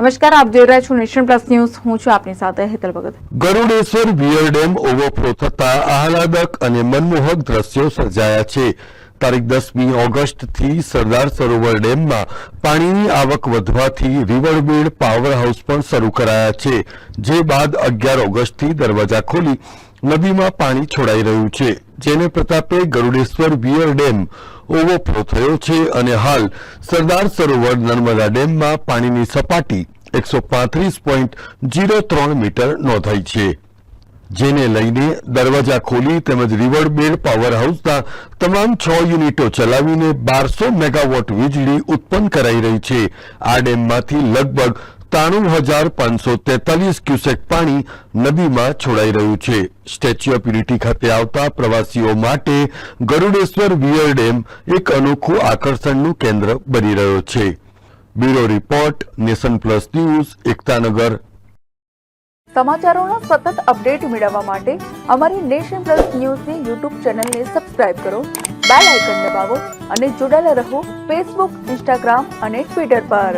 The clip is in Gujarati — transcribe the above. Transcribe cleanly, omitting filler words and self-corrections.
નમસ્કાર, આપ જોઈ રહ્યા છો નેશન પ્લસ ન્યૂઝ. હું છું આપની સાથે હેતલ ભગત. ગરુડેશ્વર વિયર ડેમ ઓવરફ્લો થતા આહલાદક અને મનમોહક દ્રશ્યો સર્જાયા છે. તારીખ 10મી ઓગસ્ટથી સરદાર સરોવર ડેમમાં પાણીની આવક વધવાથી રિવરબેડ પાવર હાઉસ પણ શરૂ કરાયા છે. જે બાદ 11 ઓગસ્ટથી દરવાજા ખોલી નદીમાં પાણી છોડાઈ રહ્યું છે, જેને પ્રતાપે ગરુડેશ્વર વિયર ડેમ ઓવરફ્લો થયો છે અને હાલ સરદાર સરોવર નર્મદા ડેમમાં પાણીની સપાટી 135.03 મીટર નોંધાઈ છે, જેને લઈને દરવાજા ખોલી તેમજ રિવરબેડ પાવર હાઉસના તમામ 6 યુનિટો ચલાવીને 1200 મેગાવોટ વીજળી ઉત્પન્ન કરાઈ રહી છે. આ ડેમમાંથી લગભગ 93,543 ક્યુસેક પાણી નદીમાં છોડાઈ રહ્યું છે. સ્ટેચ્યુ ઓફ યુનિટી ખાતે આવતા પ્રવાસીઓ માટે ગરુડેશ્વર વિયર ડેમ એક અનોખું આકર્ષણનું કેન્દ્ર બની રહ્યો છે. Bureau report, nation plus news, Ektanagar. સમાચારોનો સતત અપડેટ મેળવવા માટે અમારી નેશન પ્લસ ન્યૂઝની યુટ્યુબ ચેનલને સબસ્ક્રાઇબ કરો, બેલ આઇકન દબાવો અને જોડાયેલા રહો ફેસબુક, ઇન્સ્ટાગ્રામ અને ટ્વિટર પર.